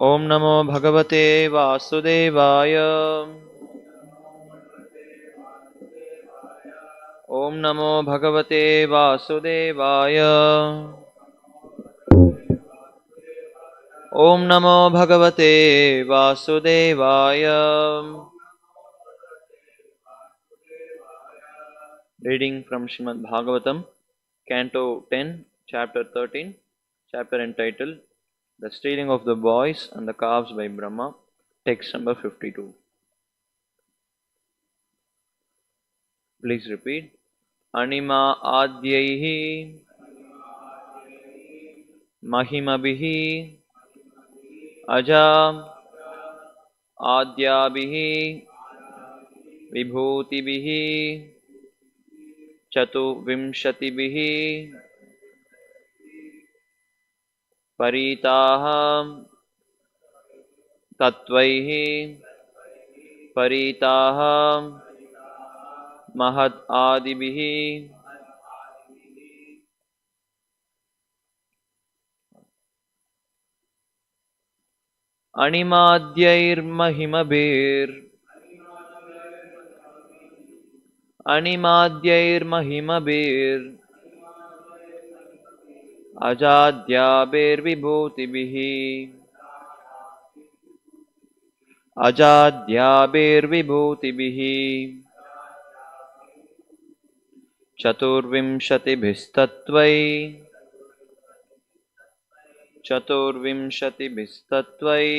Om Namo Bhagavate Vasudevaya. Om Namo Bhagavate Vasudevaya. Om Namo Bhagavate Vasudevaya. Reading from Srimad Bhagavatam, Canto 10, Chapter 13, chapter entitled The Stealing of the Boys and the Calves by Brahma, text number 52. Please repeat. Anima Adyaihi Mahimabhihi Aja Adyabhihi Vibhutibhihi Chatu Vimshatibhihi Paritaha Tatvaihi Paritaha Mahad Adibhihi Animadyair Mahimabhir Animadyair Mahimabhir Ajadyabhir Vibhutibhihi Ajadyabhir Vibhutibhihi Chaturvimshatibhistatvai Chaturvimshatibhistatvai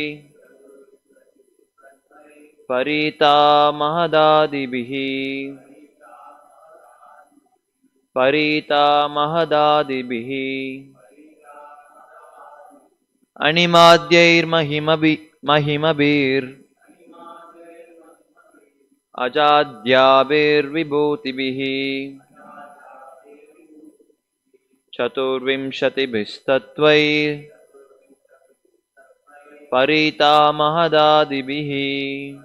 Parita Mahadadibhihi Parita Mahadadibhihi Animadyair Mahimabhir Ajadyabhir Vibhutibhihi Chaturvimshatibhistatvai Parita Mahadadibhihi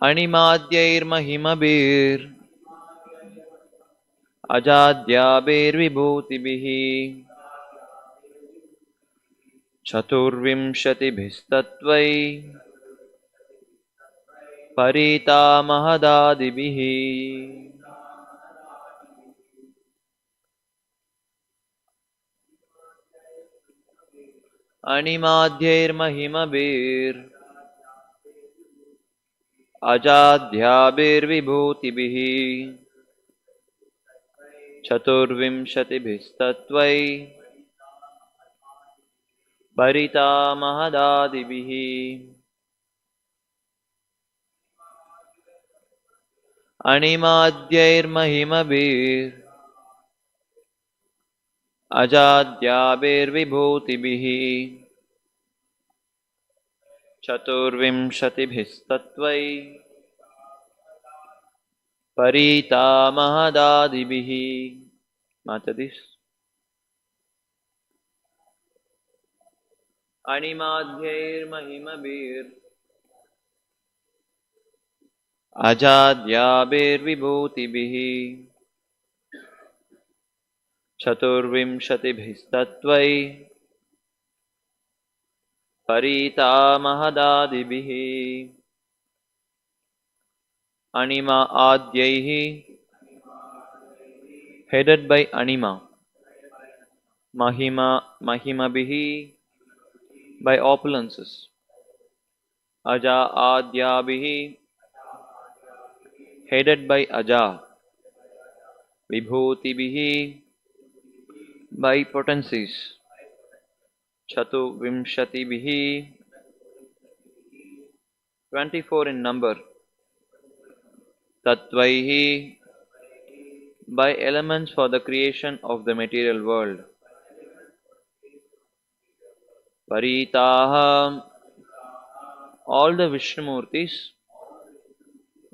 Animadyair Mahimabhir Ajadyabhir Vibhutibhihi Chaturvimshatibhistatvai Parita Mahadadibhihi. Animadyair Mahimabhir Ajadyabhir Vibhutibhihi Chaturvimshatibhistatvai Parita Mahadadibhihi Animadyair Mahimabhir Ajadyabhir Vibhutibhihi Chaturvimshatibhistatvai Parita Mahadadibhihi. Matadis. Animadyair Mahimabhir Ajadyabhir Vibhutibhihi Chaturvimshatibhistatvai Parita Mahadadibhihi Anima Adyaihi, headed by Anima. Mahimabhihi, by opulences. Aja Adyabhihi, headed by Aja. Vibhutibhihi, by potencies. Chatu Vimshatibhihi, 24 in number. Tatvaihi, by elements for the creation of the material world. Paritaha, all the Vishnumurtis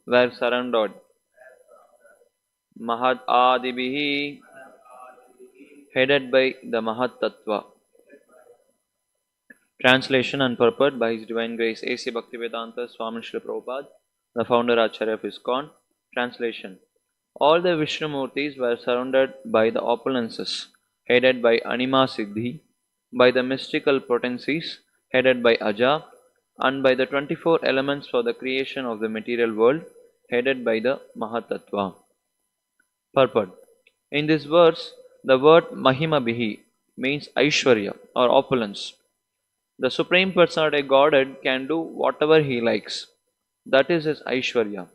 were surrounded. Mahad Adibhihi, headed by the Mahat Tattva. Translation and purport by His Divine Grace A.C. Bhaktivedanta Swami Srila Prabhupada, the founder Acharya of ISKCON. Translation. All the Vishnumurtis were surrounded by the opulences, headed by Anima Siddhi, by the mystical potencies headed by Aja, and by the 24 elements for the creation of the material world headed by the Mahatattva. Purport. In this verse, the word Mahima means Aishwarya or opulence. The Supreme Personality Godhead can do whatever He likes. That is His Aishwarya.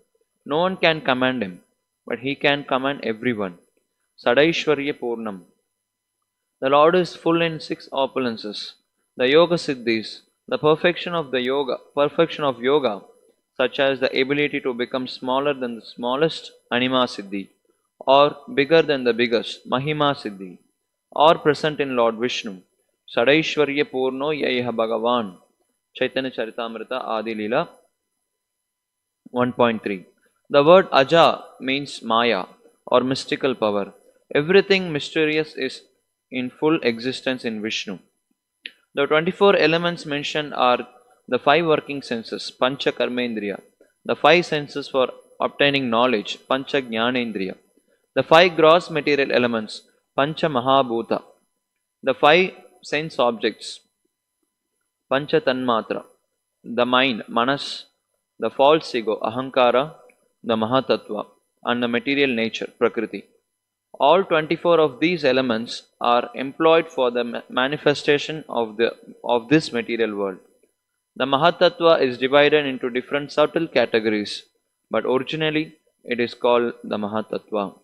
No one can command Him, but He can command everyone. Sadaishwarya Purnam. The Lord is full in six opulences. The Yoga Siddhis, the perfection of yoga, such as the ability to become smaller than the smallest, Anima Siddhi, or bigger than the biggest, Mahima Siddhi, are present in Lord Vishnu. Sadaishwarya Purno Yaiha Bhagavan. Chaitanya Charitamrita Adi Lila 1.3. The word Aja means Maya or mystical power. Everything mysterious is in full existence in Vishnu. The 24 elements mentioned are the five working senses, Pancha Karmendriya, the five senses for obtaining knowledge, Pancha Jnanendriya, the five gross material elements, Pancha Mahabhuta, the five sense objects, Pancha Tanmatra, the mind, Manas, the false ego, Ahankara, the Mahatattva, and the material nature, Prakriti. All 24 of these elements are employed for the manifestation of this material world. The Mahatattva is divided into different subtle categories, but originally it is called the Mahatattva.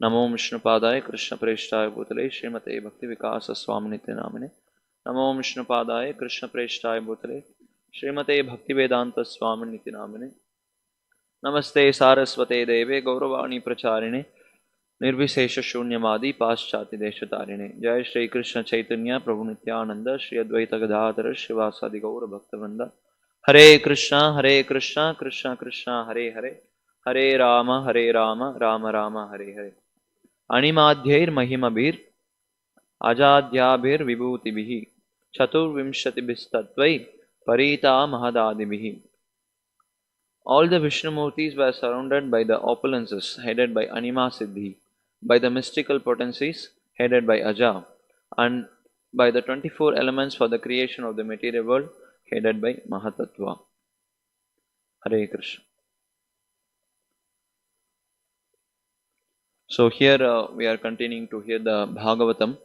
Namo Vishnupadaya Krishna Preshthaya Bhutale Srimate Bhakti Vikasa Swaminiti Namine. Namo Vishnupadaya Krishna Preshthaya Bhutale Srimate Bhakti Vedanta Swaminiti Namine. Namaste Saraswate Deve Gauravani Pracharine Nirvishesha Shunyamadi Paschati Deshatarine. Jai Shri Krishna Chaitanya Prabhu Nityananda Shri Advaita Gadadhara Shivasadi Gaura Bhaktavanda. Hare Krishna Krishna Krishna Hare Hare Hare Rama Rama Rama Hare Hare. Animadhyair Mahimabhir Ajadhyabhir Vibhutibhihi Chaturvimshatibhistatvai Parita Mahadadibhihi. All the Vishnumurtis were surrounded by the opulences headed by Anima Siddhi, by the mystical potencies headed by Aja, and by the 24 elements for the creation of the material world headed by Mahatattva. Hare Krishna. So here we are continuing to hear the Bhagavatam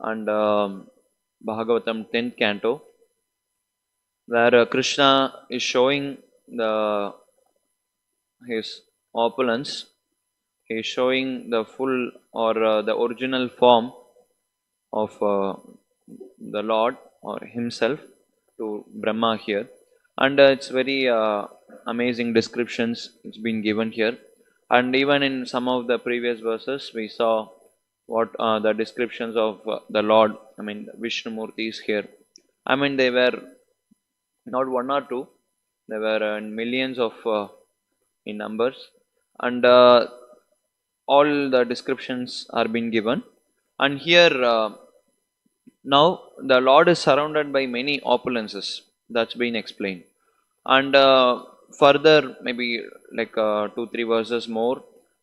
and Bhagavatam 10th canto, where Krishna is showing his opulence. He is showing the full or the original form of the Lord or himself to Brahma here, and it's very amazing descriptions it's been given here. And even in some of the previous verses we saw what the descriptions of the Lord, I mean Vishnumurtis here. I mean they were not one or two, they were millions of in numbers, and all the descriptions are being given. And here now the Lord is surrounded by many opulences, that's been explained. And further maybe like 2-3 verses more,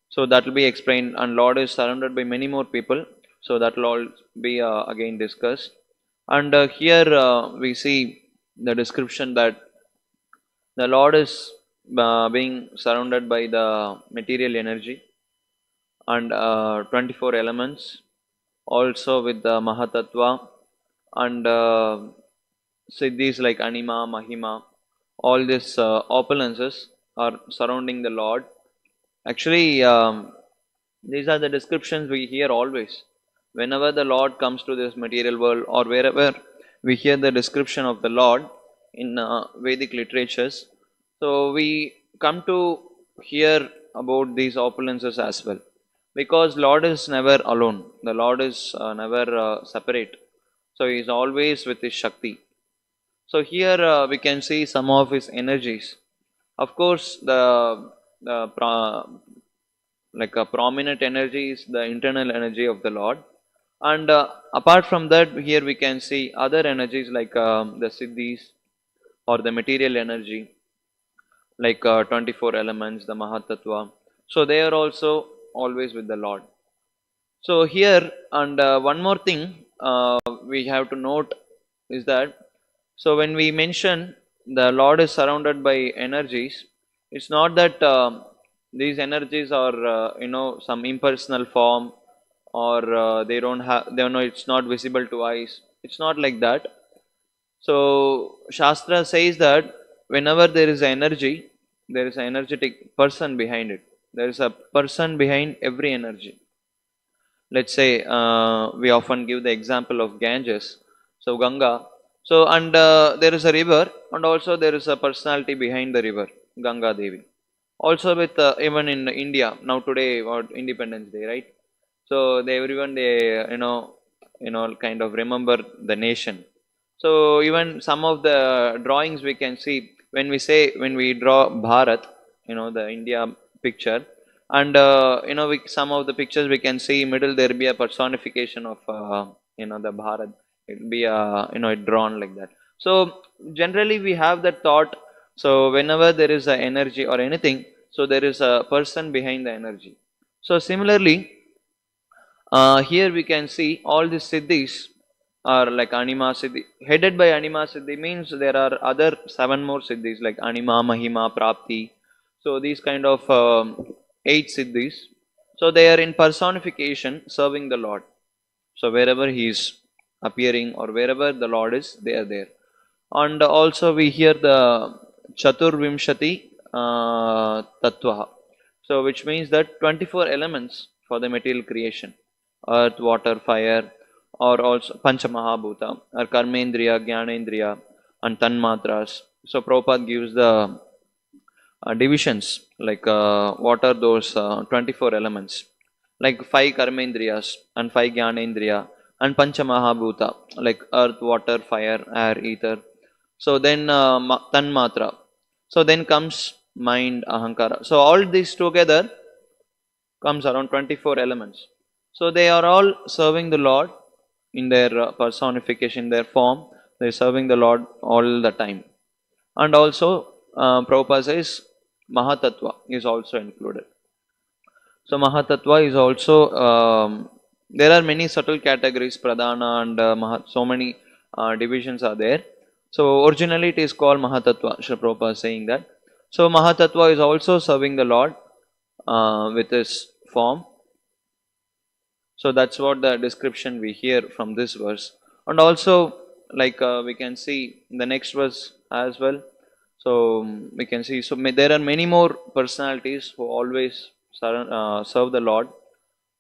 so that will be explained. And Lord is surrounded by many more people, so that will all be again discussed. And here we see the description that the Lord is being surrounded by the material energy and 24 elements, also with the Mahatattva and siddhis like Anima, Mahima. All these opulences are surrounding the Lord. Actually, these are the descriptions we hear always. Whenever the Lord comes to this material world, or wherever we hear the description of the Lord in Vedic literatures, so we come to hear about these opulences as well. Because Lord is never alone. The Lord is never separate. So He is always with His Shakti. So here we can see some of His energies. Of course, like a prominent energy is the internal energy of the Lord. And apart from that, here we can see other energies like the siddhis or the material energy, like 24 elements, the Mahatattva. So they are also always with the Lord. So here, and one more thing, we have to note is that, so when we mention the Lord is surrounded by energies, it's not that these energies are some impersonal form, or they don't have, they know, it's not visible to eyes. It's not like that. So Shastra says that whenever there is energy, there is an energetic person behind it. There is a person behind every energy. Let's say we often give the example of Ganges, so Ganga. So and there is a river, and also there is a personality behind the river, Ganga Devi. Also with even in India now today, or Independence Day, right? So they, everyone, they kind of remember the nation. So even some of the drawings we can see, when we say, when we draw Bharat, the India picture, and some of the pictures we can see middle there be a personification of the Bharat. It will be it drawn like that. So generally we have that thought. So whenever there is a energy or anything, so there is a person behind the energy. So similarly, here we can see all these siddhis are like Anima Siddhi. Headed by Anima Siddhi means there are other seven more siddhis like Anima, Mahima, Prapti. So these kind of eight siddhis. So they are in personification serving the Lord. So wherever he is appearing, or wherever the Lord is, they are there. And also we hear the Chaturvimshati Tattva. So which means that 24 elements for the material creation: earth, water, fire, or also Panchamahabhuta, or Karmendriya, Jnanendriya, and Tanmatras. So Prabhupada gives the divisions, like what are those 24 elements, like 5 Karmendriyas and 5 Jnanendriya and Panchamahabhuta, like earth, water, fire, air, ether. So then Tanmatra. So then comes mind, Ahankara. So all these together comes around 24 elements. So they are all serving the Lord in their personification, their form. They are serving the Lord all the time. And also, Prabhupada says Mahatattva is also included. So Mahatattva is also, there are many subtle categories, Pradhana and so many divisions are there. So originally it is called Mahatattva, Srila Prabhupada is saying that. So Mahatattva is also serving the Lord with his form. So that's what the description we hear from this verse. And also, like we can see in the next verse as well. So we can see, so there are many more personalities who always serve the Lord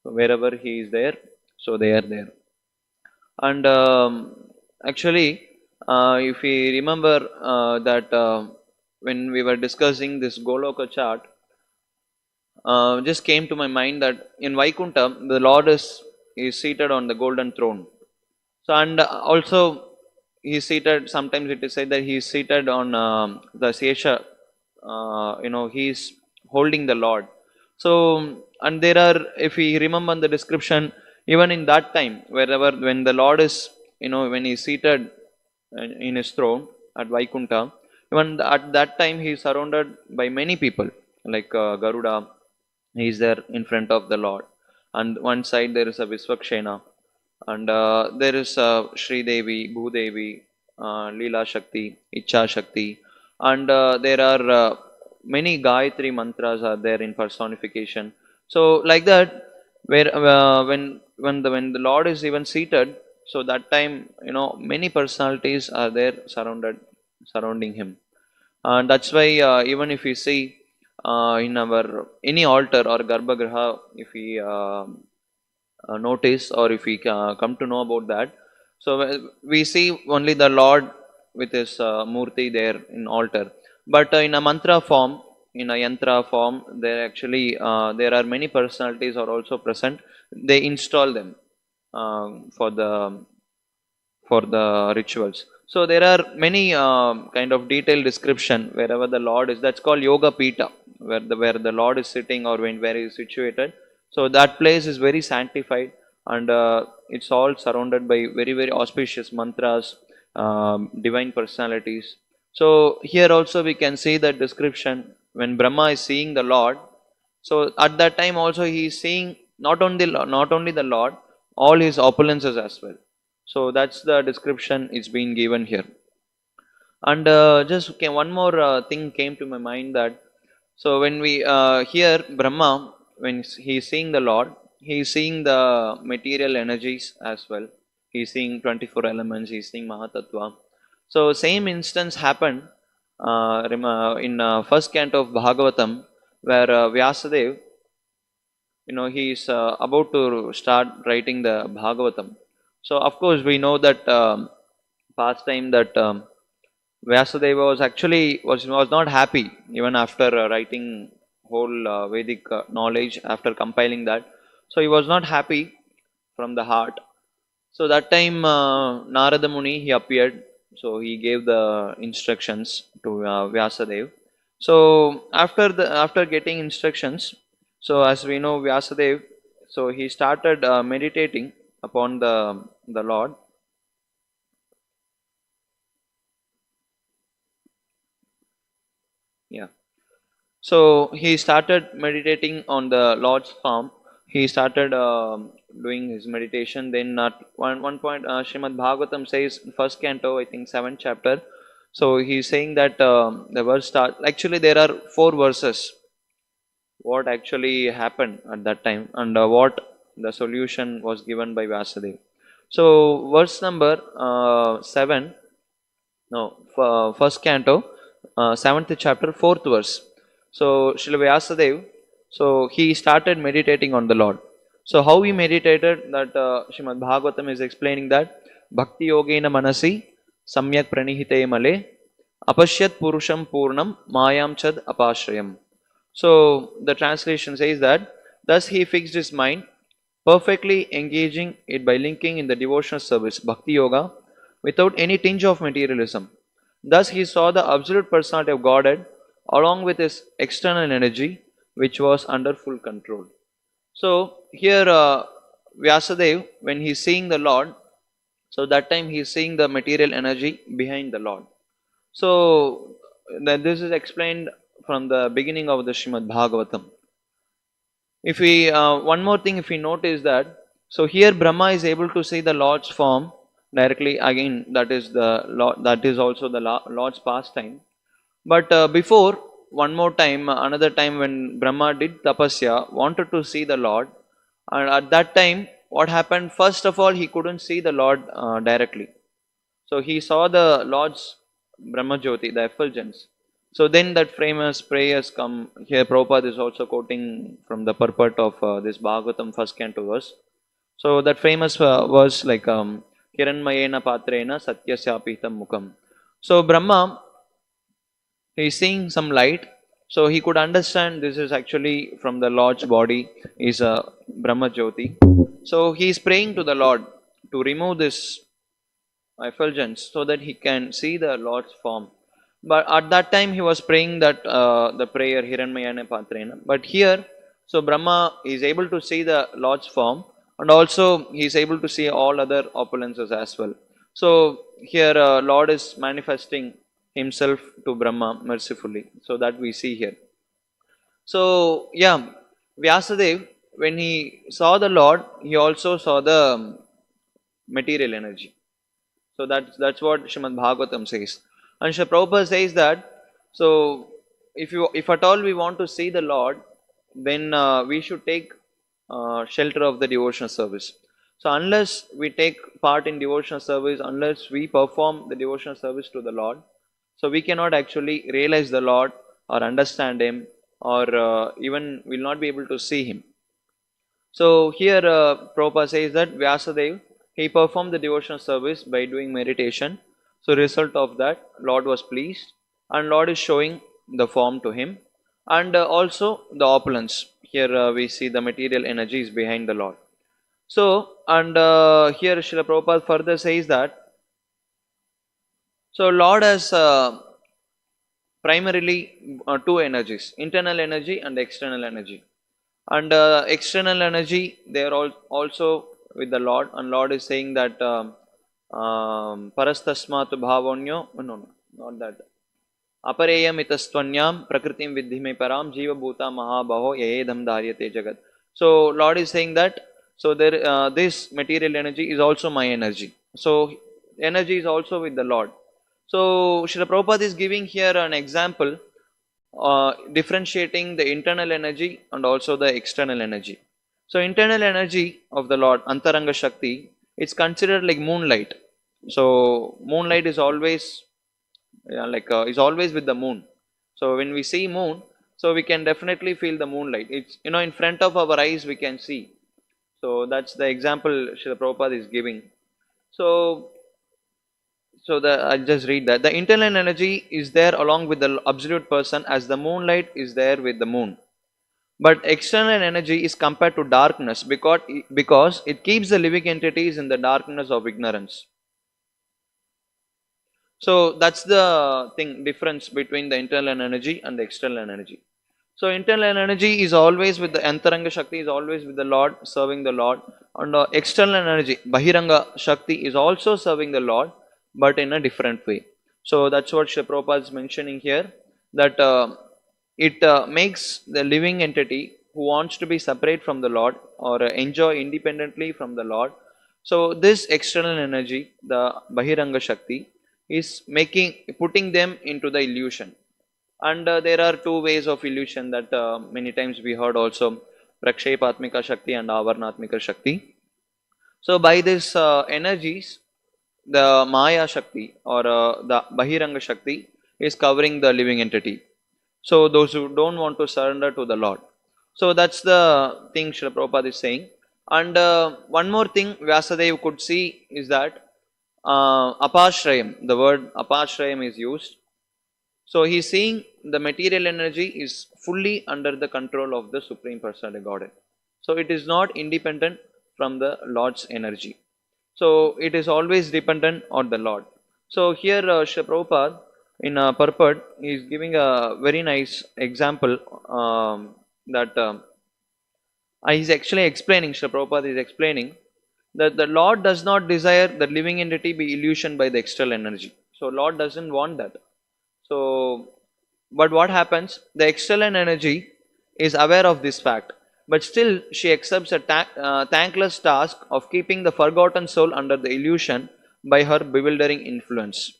wherever he is there. So they are there. And actually, if we remember that when we were discussing this Goloka chart, just came to my mind that in Vaikuntha, the Lord is seated on the golden throne. So and also he is seated. Sometimes it is said that he is seated on the Sesha. He is holding the Lord. So and there are, if we remember the description, even in that time, wherever when the Lord is, when he is seated in his throne at Vaikuntha, even at that time he is surrounded by many people like Garuda. He is there in front of the Lord, and one side there is a Visvakshena, and there is Sri Devi, Bhudevi, Leela Shakti, Icha Shakti, and there are many Gayatri mantras are there in personification. So like that, where when the Lord is even seated, so that time many personalities are there surrounding him, and that's why even if we see in our any altar or Garbhagriha, if we notice, or if we come to know about that, so we see only the Lord with his murti there in altar. But in a mantra form, in a yantra form, there actually there are many personalities are also present. They install them for the rituals. So there are many kind of detailed description wherever the Lord is. That's called Yoga Pita, where the Lord is sitting, or where he is situated. So that place is very sanctified, and it's all surrounded by very very auspicious mantras, divine personalities. So here also we can see that description when Brahma is seeing the Lord. So at that time also he is seeing not only the Lord, all his opulences as well. So that's the description it's been given here. And just okay, one more thing came to my mind, that so when we hear Brahma, when he's seeing the Lord, he's seeing the material energies as well. He's seeing 24 elements, he's seeing Mahatattva. So same instance happened in first canto of Bhagavatam, where Vyasadev, he's about to start writing the Bhagavatam. So of course we know that past time that Vyasadeva was not happy even after writing whole Vedic knowledge, after compiling that. So he was not happy from the heart. So that time Narada Muni he appeared. So he gave the instructions to Vyasadeva. So after getting instructions, so as we know Vyasadeva, so he started meditating upon the Lord. Yeah. So he started meditating on the Lord's form. He started doing his meditation. Then at one point, Srimad Bhagavatam says, first canto, I think seventh chapter. So he's saying that the verse start. Actually, there are four verses. What actually happened at that time, and what the solution was given by Vyasadeva. So verse number 7. No, first canto, seventh chapter, fourth verse. So Srila Vyasadeva, so he started meditating on the Lord. So how he meditated, that Srimad Bhagavatam is explaining that Bhakti Yogena Manasi Samyak Pranihite Male Apashyat Purusham Purnam Mayam Chad Apashrayam. So the translation says that thus he fixed his mind, perfectly engaging it by linking in the devotional service, Bhakti Yoga, without any tinge of materialism. Thus he saw the absolute personality of Godhead along with his external energy, which was under full control. So here Vyasadeva, when he's seeing the Lord, so that time he's seeing the material energy behind the Lord. So this is explained from the beginning of the Srimad Bhagavatam. If we one more thing, if we notice that, so here Brahma is able to see the Lord's form directly. Again, that is the Lord, that is also the Lord's pastime. But before, one more time, another time when Brahma did tapasya, wanted to see the Lord, and at that time, what happened? First of all, he couldn't see the Lord directly. So he saw the Lord's Brahma Jyoti, the effulgence. So then that famous prayers come here. Prabhupada is also quoting from the purport of this Bhagavatam first canto verse. So that famous verse like Kiranmayena Patrena Satyasyapitam Mukam. So Brahma, he is seeing some light. So he could understand this is actually from the Lord's body, is a Brahma Jyoti. So he is praying to the Lord to remove this effulgence so that he can see the Lord's form. But at that time he was praying that the prayer Hiranmayana Patrena. But here, so Brahma is able to see the Lord's form, and also he is able to see all other opulences as well. So here Lord is manifesting himself to Brahma mercifully. So that we see here. So yeah, Vyasadeva, when he saw the Lord, he also saw the material energy. So that's what Srimad Bhagavatam says. And Srila Prabhupada says that, so if at all we want to see the Lord, then we should take shelter of the devotional service. So unless we take part in devotional service, unless we perform the devotional service to the Lord, so we cannot actually realize the Lord or understand Him, or even will not be able to see Him. So here Prabhupada says that Vyasadeva, he performed the devotional service by doing meditation. So result of that, Lord was pleased, and Lord is showing the form to him, and also the opulence. Here we see the material energies behind the Lord. So, and here Srila Prabhupada further says that, so Lord has primarily two energies, internal energy and external energy. And external energy, they are all also with the Lord, and Lord is saying that parastasmat bhavonyo, no, not that. Apareyam itastvanyam prakritim vidhime param jiva bhuta mahabhaho yayedham dharyate jagat. So Lord is saying that, so there this material energy is also my energy. So energy is also with the Lord. So Srila Prabhupada is giving here an example, differentiating the internal energy and also the external energy. So internal energy of the Lord, Antaranga Shakti, it's considered like moonlight. So moonlight is always, yeah, like is always with the moon. So when we see moon, so we can definitely feel the moonlight. It's, in front of our eyes we can see. So that's the example Srila Prabhupada is giving. So I'll just read that. The internal energy is there along with the absolute person as the moonlight is there with the moon. But external energy is compared to darkness because it keeps the living entities in the darkness of ignorance. So that's the thing, difference between the internal energy and the external energy. So internal energy is always with the Antaranga Shakti, is always with the Lord, serving the Lord. And external energy, Bahiranga Shakti, is also serving the Lord, but in a different way. So that's what Srila Prabhupada is mentioning here, that it makes the living entity who wants to be separate from the Lord or enjoy independently from the Lord. So this external energy, the Bahiranga Shakti, is putting them into the illusion. And there are two ways of illusion that many times we heard also, Prakshepatmika Shakti and Avarnatmika Shakti. So by these energies, the Maya Shakti or the Bahiranga Shakti is covering the living entity. So those who don't want to surrender to the Lord. So that's the thing Srila Prabhupada is saying. And one more thing Vyasadeva could see is that Apashrayam, the word Apashrayam is used. So he is seeing the material energy is fully under the control of the Supreme Personality Godhead. So it is not independent from the Lord's energy. So it is always dependent on the Lord. So here Srila Prabhupada in purport is giving a very nice example that he's actually explaining, Srila Prabhupada is explaining that the Lord does not desire the living entity be illusioned by the external energy. So Lord doesn't want that. So, but what happens? The external energy is aware of this fact, but still she accepts a thankless task of keeping the forgotten soul under the illusion by her bewildering influence.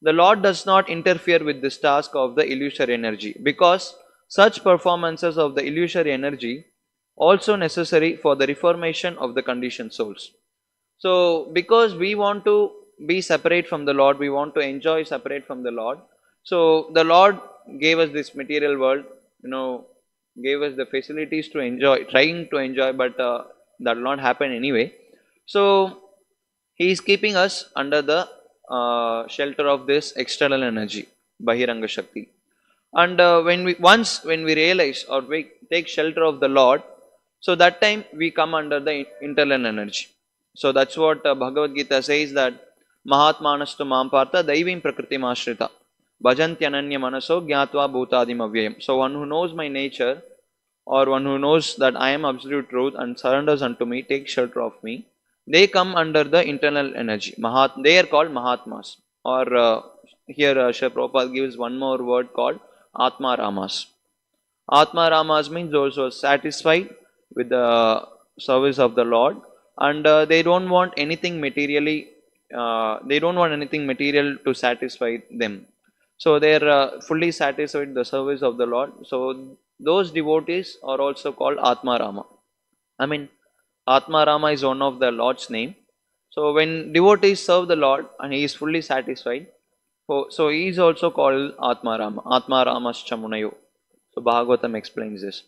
The Lord does not interfere with this task of the illusory energy because such performances of the illusory energy also necessary for the reformation of the conditioned souls. So, because we want to be separate from the Lord, we want to enjoy separate from the Lord. So, the Lord gave us this material world, gave us the facilities to enjoy, trying to enjoy, but that will not happen anyway. So, He is keeping us under the shelter of this external energy, Bahiranga Shakti. And when we realize or we take shelter of the Lord, so that time we come under the internal energy. So that's what Bhagavad Gita says, that Mahatmanastu Mampartha Daivim Prakriti Mashrita Bhajantyananya Manaso Gyatva Bhutadim Avyayam. So one who knows my nature, or one who knows that I am absolute truth and surrenders unto me, takes shelter of me, they come under the internal energy. They are called Mahatmas. Or here Srila Prabhupada gives one more word called Atma Ramas. Atma Ramas means those who are satisfied with the service of the Lord, and they don't want anything materially. They don't want anything material to satisfy them. So they are fully satisfied with the service of the Lord. So those devotees are also called Atma Rama. I mean, Atma Rama is one of the Lord's name. So when devotees serve the Lord and he is fully satisfied, so he is also called Atma Rama. Atma Ramascha Munayo. So Bhagavatam explains this.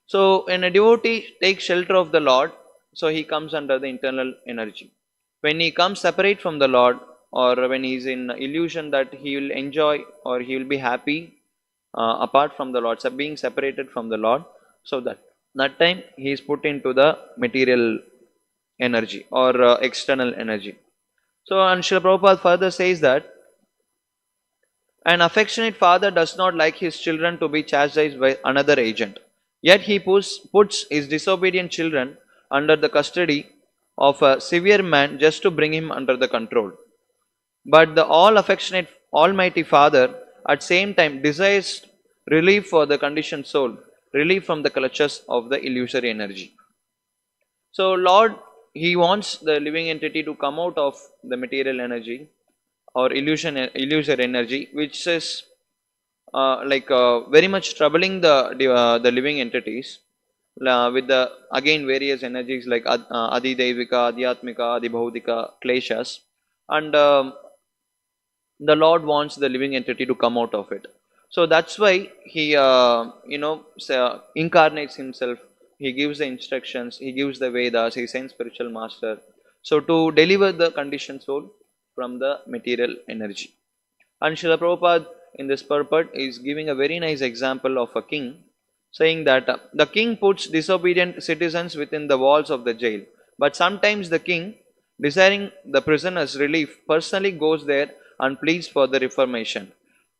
So when a devotee takes shelter of the Lord, so he comes under the internal energy. When he comes separate from the Lord, or when he is in illusion that he will enjoy or he will be happy apart from the Lord, so being separated from the Lord, so that time he is put into the material energy or external energy. So and Srila Prabhupada further says that an affectionate father does not like his children to be chastised by another agent. Yet he puts his disobedient children under the custody of a severe man just to bring him under the control. But the all affectionate Almighty Father at same time desires relief for the conditioned soul, relief from the clutches of the illusory energy. So Lord he wants the living entity to come out of the material energy or illusory energy, which is very much troubling the living entities with the again various energies like Adi Devika, Adhyatmika, Adi Bhaudika, Kleshas, and the Lord wants the living entity to come out of it. So that's why he incarnates himself. He gives the instructions. He gives the Vedas. He sends spiritual master. So to deliver the conditioned soul from the material energy. And Srila Prabhupada in this purport is giving a very nice example of a king, saying that the king puts disobedient citizens within the walls of the jail. But sometimes the king, desiring the prisoner's relief, personally goes there and pleads for the reformation.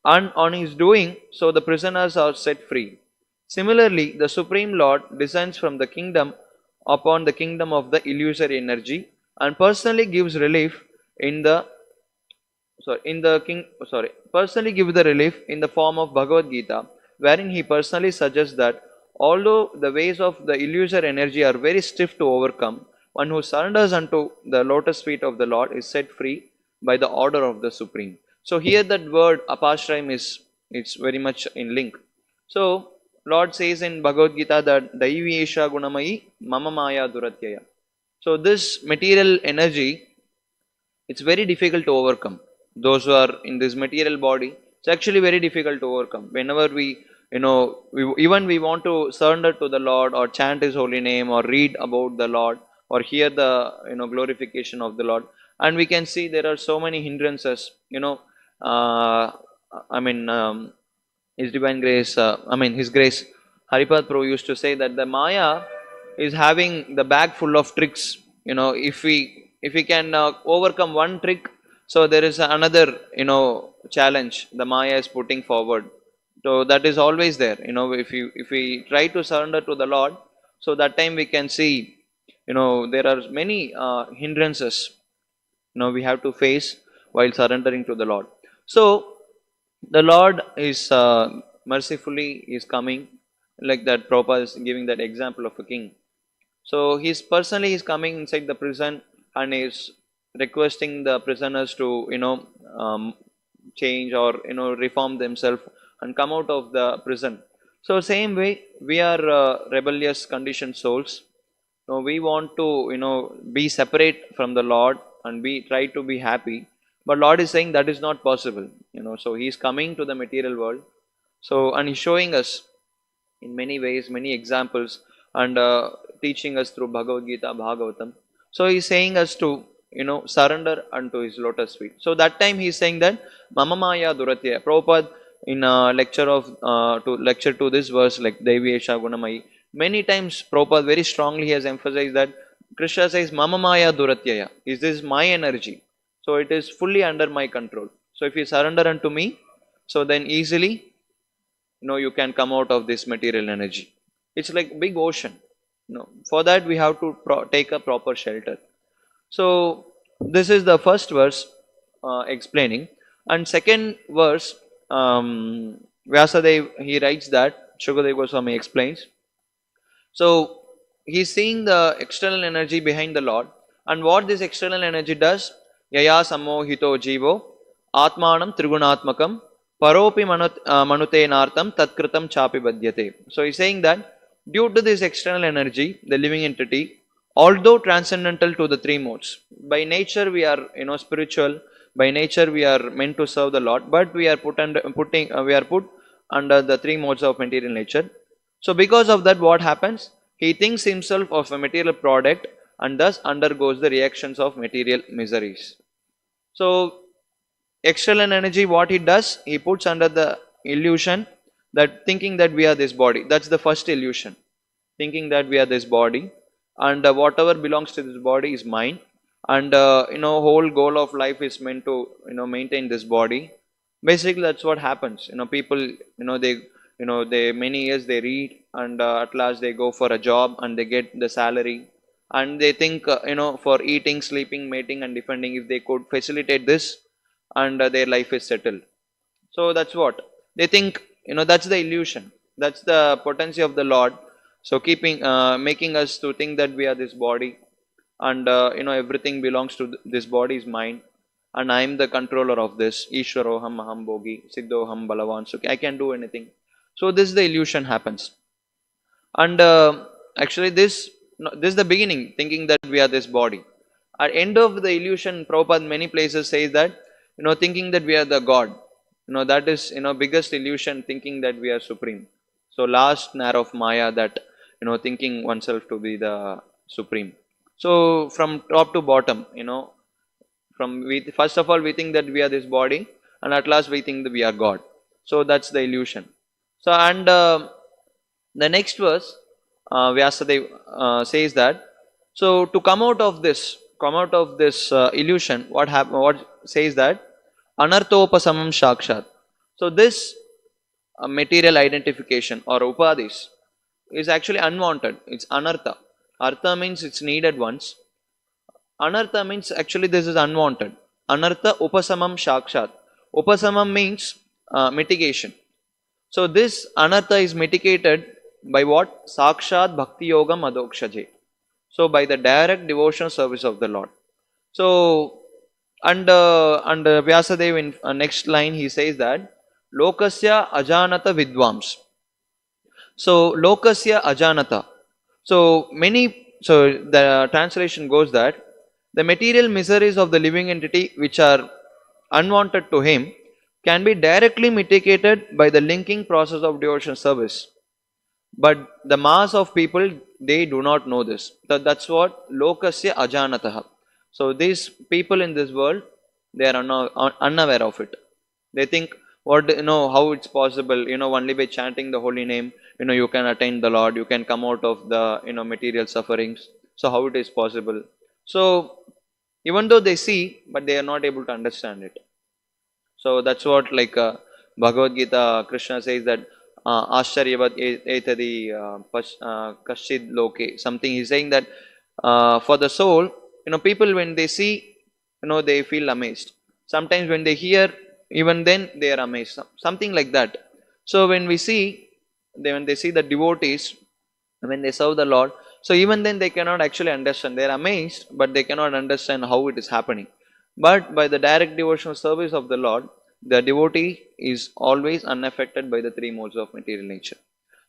And on his doing so, the prisoners are set free. Similarly, the Supreme Lord descends from the kingdom upon the kingdom of the illusory energy and personally gives relief in the personally give the relief in the form of Bhagavad Gita, wherein he personally suggests that although the ways of the illusory energy are very stiff to overcome, one who surrenders unto the lotus feet of the Lord is set free by the order of the Supreme. So here that word apashram is it's very much in link. So Lord says in Bhagavad Gita that Daivi Esha Gunamayi Mama Maya Duratyaya. So this material energy, it's very difficult to overcome. Those who are in this material body, it's actually very difficult to overcome. Whenever even we want to surrender to the Lord or chant His holy name or read about the Lord or hear the glorification of the Lord, and we can see there are so many hindrances. Uh, I mean, His divine grace. His grace. Haripad Prabhu used to say that the Maya is having the bag full of tricks. If we can overcome one trick, so there is another challenge the Maya is putting forward. So that is always there. If we try to surrender to the Lord, so that time we can see there are many hindrances we have to face while surrendering to the Lord. So the Lord is mercifully is coming, like that Prabhupada is giving that example of a king. So he's coming inside the prison and is requesting the prisoners to change or reform themselves and come out of the prison. So same way we are rebellious conditioned souls. We want to be separate from the Lord and be try to be happy, but Lord is saying that is not possible. So He's coming to the material world. So and He's showing us in many ways, many examples, and teaching us through Bhagavad Gita, Bhagavatam. So He's saying us to surrender unto His lotus feet. So that time He's saying that Mama Maya Duratya. Prabhupada in to lecture to this verse like Devi Esha Gunamayi. Many times Prabhupada very strongly has emphasized that Krishna says Mama Maya Duratyaya. Is this my energy? So it is fully under my control. So if you surrender unto me, so then easily you can come out of this material energy. It's like big ocean. For that we have to take a proper shelter. So this is the first verse explaining, and second verse Vyasadev he writes that Shukadeva Goswami explains. So he's seeing the external energy behind the Lord, and what this external energy does. Yaya sammohito jivo atmanam trigunatmakam paropi manutenartam tatkritam chapi badyate. So he's saying that due to this external energy, the living entity, although transcendental to the three modes, by nature we are spiritual, by nature we are meant to serve the Lord, but we are put under the three modes of material nature. So because of that, what happens? He thinks himself of a material product and thus undergoes the reactions of material miseries. So external energy, what he does, he puts under the illusion that thinking that we are this body. That's the first illusion. Thinking that we are this body, and whatever belongs to this body is mine, and whole goal of life is meant to maintain this body. Basically that's what happens. People they many years they read, and at last they go for a job and they get the salary, and they think for eating, sleeping, mating and defending, if they could facilitate this, and their life is settled. So that's what they think. That's the illusion, that's the potency of the Lord. So keeping making us to think that we are this body, and everything belongs to this body is mine, and I am the controller of this. Ishwaroham aham bogi siddhoham balavan sukhi. I can do anything. So this is the illusion happens, and actually this no, this is the beginning, thinking that we are this body. At end of the illusion, Prabhupada many places says that thinking that we are the God, that is biggest illusion, thinking that we are supreme. So last snare of Maya, that thinking oneself to be the supreme. So from top to bottom, from we first of all we think that we are this body, and at last we think that we are God. So that's the illusion. So and the next verse, Vyasadeva says that, so to come out of this illusion, what happen? What says that anarthopasamam shakshat. So this material identification or upadis is actually unwanted. It's anartha. Artha means it's needed once. Anartha means actually this is unwanted. Anartha upasamam shakshat. Upasamam means mitigation. So this anartha is mitigated by what? Sakshat Bhakti Yoga Madhokshaje. So by the direct devotional service of the Lord. So and Vyasadeva in next line he says that Lokasya Ajanata Vidvams. So Lokasya Ajanata. So the translation goes that the material miseries of the living entity which are unwanted to him can be directly mitigated by the linking process of devotion service. But the mass of people, they do not know this. That's what lokasya ajanataha. So these people in this world, they are unaware of it. They think what how it's possible. Only by chanting the holy name, you can attain the Lord. You can come out of the material sufferings. So how it is possible? So even though they see, but they are not able to understand it. So that's what like Bhagavad Gita, Krishna says that Ashcharyavat etadi kashid loke. Something he's saying that for the soul, people when they see, they feel amazed. Sometimes when they hear, even then they are amazed. Something like that. So when we see, when they see the devotees, when they serve the Lord, so even then they cannot actually understand. They are amazed, but they cannot understand how it is happening. But by the direct devotional service of the Lord, the devotee is always unaffected by the three modes of material nature.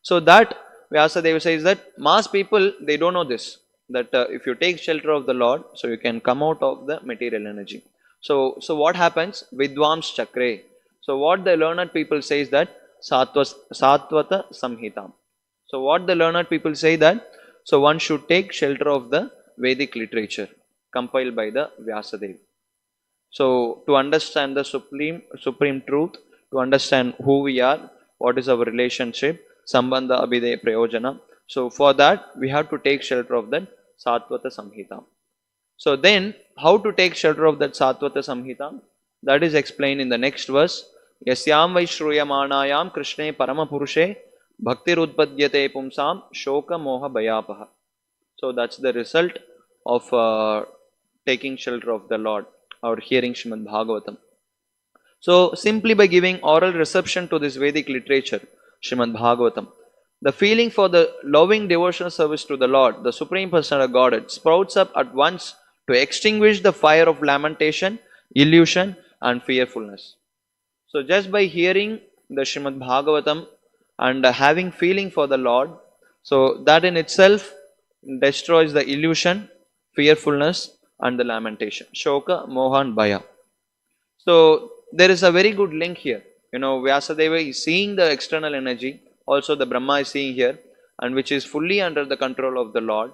So that Vyasadeva says that mass people, they don't know this. That if you take shelter of the Lord, so you can come out of the material energy. So what happens? Vidvams chakre. So what the learned people says that satvata samhitam. So what the learned people say that, so one should take shelter of the Vedic literature compiled by the Vyasadeva. So to understand the supreme truth, to understand who we are, what is our relationship, sambandha abhideya prayojana. So for that we have to take shelter of that Satvata Samhita. So then how to take shelter of that Satvata Samhita? That is explained in the next verse. Yasyam vai shruyamanayam krishne parama purushe bhaktir udpadyate pumsam shoka moha bhayapaha. So that's the result of taking shelter of the Lord or hearing Srimad Bhagavatam. So simply by giving oral reception to this Vedic literature, Srimad Bhagavatam, the feeling for the loving devotional service to the Lord, the Supreme Personality of Godhead, sprouts up at once to extinguish the fire of lamentation, illusion and fearfulness. So just by hearing the Srimad Bhagavatam and having feeling for the Lord, so that in itself destroys the illusion, fearfulness and the lamentation. Shoka, Moha and Bhaya. So there is a very good link here. Vyasadeva is seeing the external energy, also the Brahma is seeing here, and which is fully under the control of the Lord.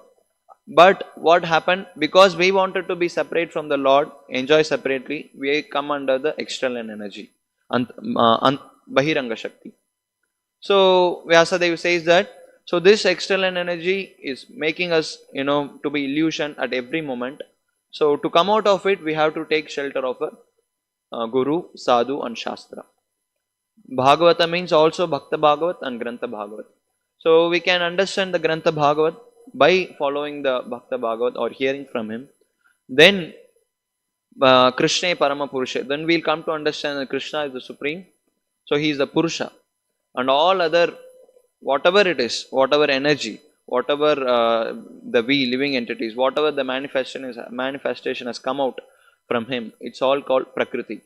But what happened? Because we wanted to be separate from the Lord, enjoy separately, we come under the external energy, Bahiranga Shakti. So Vyasadeva says that, so this external energy is making us, to be illusion at every moment. So to come out of it, we have to take shelter of a Guru, Sadhu and Shastra. Bhagavata means also Bhakta Bhagavat and Grantha Bhagavat. So we can understand the Grantha Bhagavat by following the Bhakta Bhagavat or hearing from him. Then Krishna Parama Purusha. Then we'll come to understand that Krishna is the Supreme. So he is the Purusha. And all other, whatever it is, whatever energy, whatever the we living entities, whatever the manifestation has come out from him, it's all called Prakriti.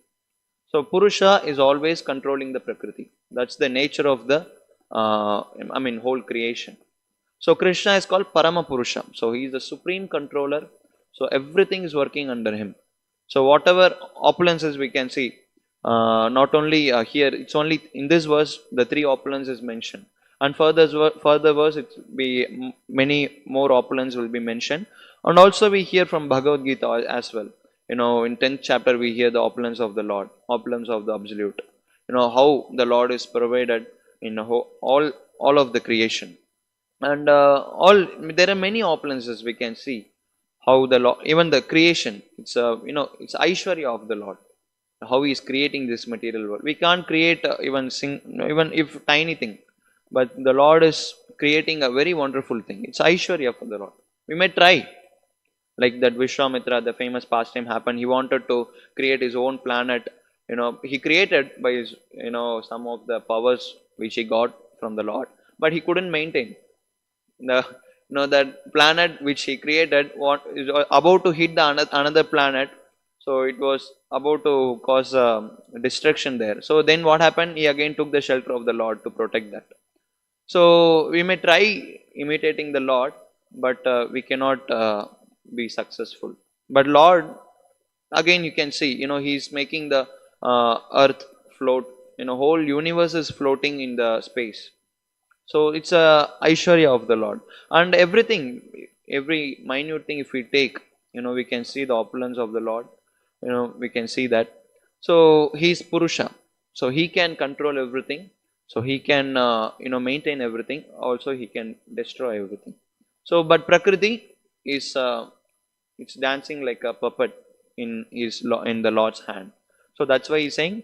So Purusha is always controlling the Prakriti. That's the nature of the whole creation. So Krishna is called Parama Purusha. So he is the supreme controller. So everything is working under him. So whatever opulences we can see, not only here, it's only in this verse the three opulences is mentioned, and further verse it be many more opulence will be mentioned, and also we hear from Bhagavad Gita as well. In 10th chapter we hear the opulence of the Lord, opulence of the Absolute. How the Lord is provided in all of the creation, and all there are many opulences we can see how the Lord, even the creation, it's it's Aishwarya of the Lord, how he is creating this material world. We can't create even if tiny thing, but the Lord is creating a very wonderful thing. It's Aishwarya for the Lord. We may try, like that Vishwamitra, the famous pastime happened. He wanted to create his own planet. He created by his, some of the powers which he got from the Lord, but he couldn't maintain the that planet which he created what is about to hit the another planet. So it was about to cause destruction there. So then what happened, he again took the shelter of the Lord to protect that. So we may try imitating the Lord, but we cannot be successful. But Lord, again you can see, he's making the earth float. Whole universe is floating in the space. So it's a Aishwarya of the Lord. And everything, every minute thing if we take, we can see the opulence of the Lord. We can see that. So he is Purusha. So he can control everything. So he can, maintain everything. Also he can destroy everything. So, but Prakriti is, it's dancing like a puppet in the Lord's hand. So that's why he's saying,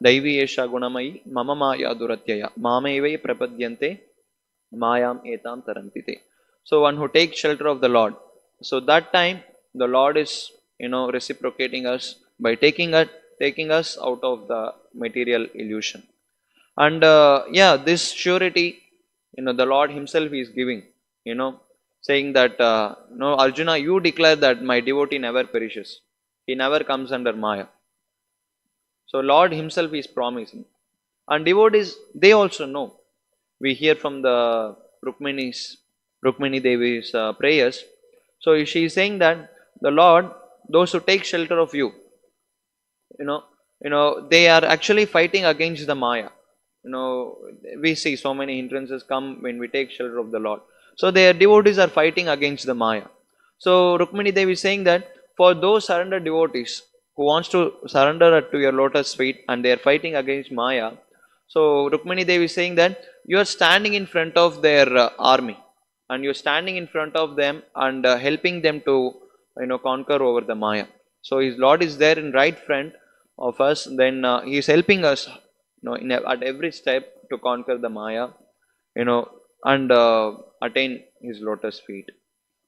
Daivi Esha Gunamai Mama Maya Duratyaya Mamevai Prapadyante Mayam Etam Tarantite. So one who takes shelter of the Lord. So that time the Lord is, reciprocating us by taking us out of the material illusion. And this surety, the Lord Himself is giving, saying that, no, Arjuna, you declare that my devotee never perishes. He never comes under Maya. So Lord Himself is promising. And devotees, they also know. We hear from the Rukmini Devi's prayers. So she is saying that the Lord, those who take shelter of you, they are actually fighting against the Maya. We see so many hindrances come when we take shelter of the Lord. So their devotees are fighting against the Maya. So Rukmini Devi is saying that for those surrendered devotees who wants to surrender to your lotus feet and they are fighting against Maya, so Rukmini Devi is saying that you are standing in front of their army, and you are standing in front of them and helping them to conquer over the Maya. So his Lord is there in right front of us. Then he is helping us, at every step to conquer the Maya, and attain his lotus feet.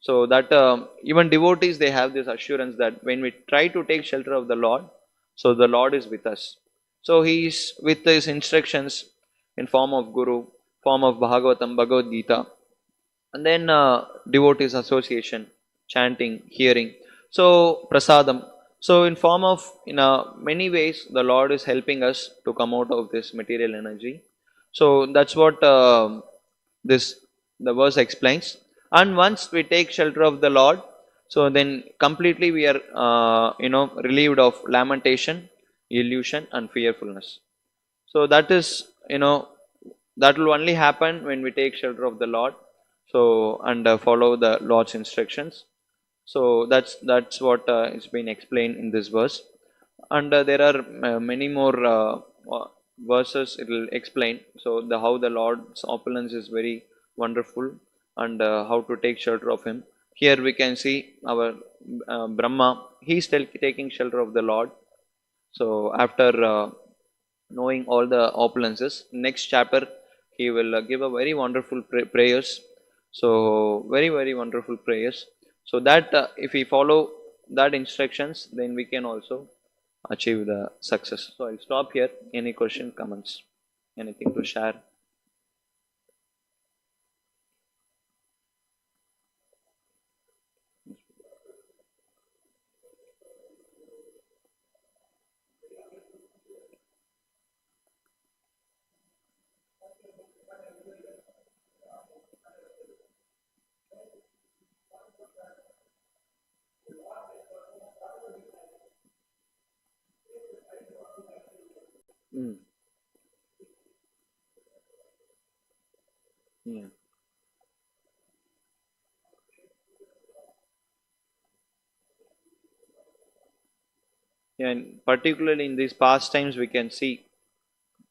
So that even devotees, they have this assurance that when we try to take shelter of the Lord, so the Lord is with us. So he is with his instructions in form of Guru, form of Bhagavatam, Bhagavad Gita, and then devotees association, chanting, hearing. So prasadam. So in form of, in many ways, the Lord is helping us to come out of this material energy. So that's what the verse explains. And once we take shelter of the Lord, so then completely we are relieved of lamentation, illusion, and fearfulness. So that is, that will only happen when we take shelter of the Lord. So and follow the Lord's instructions. So that's what is being explained in this verse. And there are many more verses it will explain. So how the Lord's opulence is very wonderful, and how to take shelter of Him. Here we can see our Brahma. He is taking shelter of the Lord. So after knowing all the opulences, next chapter he will give a very wonderful prayers. So very wonderful prayers. So that if we follow that instructions, then we can also achieve the success. So I'll stop here. Any question, comments, anything to share? Mm. Yeah. Yeah, and particularly in these past times, we can see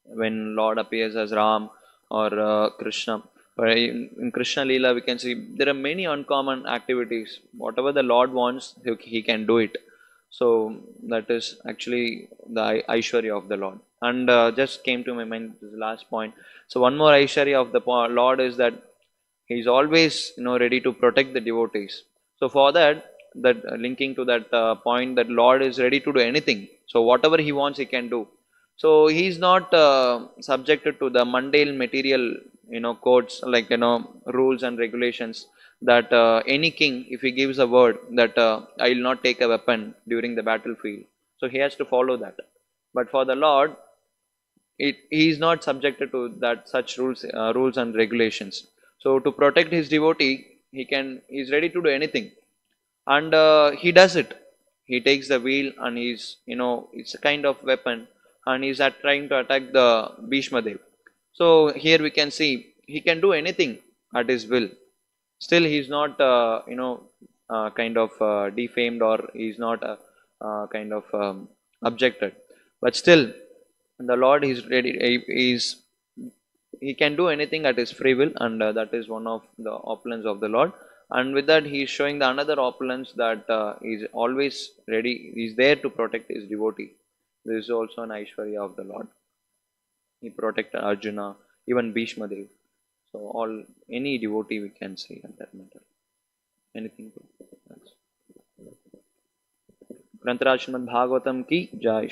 when Lord appears as Ram or Krishna. But in Krishna Leela, we can see there are many uncommon activities. Whatever the Lord wants, he can do it. So that is actually the Aishwarya of the Lord. And just came to my mind this last point. So one more Aishwarya of the Lord is that he is always ready to protect the devotees. So for that, linking to that point, that Lord is ready to do anything. So whatever he wants, he can do. So he is not subjected to the mundane material, codes like rules and regulations. That any king, if he gives a word that I will not take a weapon during the battlefield, so he has to follow that. But for the Lord, he is not subjected to that such rules and regulations. So to protect his devotee, he is ready to do anything, and he does it. He takes the wheel, and he's it's a kind of weapon, and he's trying to attack the Bhishma Dev. So here we can see he can do anything at his will. Still, he's not kind of defamed, or he's not kind of objected. But still, the Lord is ready. He can do anything at his free will, and that is one of the opulence of the Lord. And with that, he is showing the another opulence, that he is always ready. He is there to protect his devotee. This is also an Aishwarya of the Lord. He protected Arjuna, even Bhishma Dev. So all any devotee we can say at that matter. Anything to? Grantharaj Srimad Bhagavatam ki jai.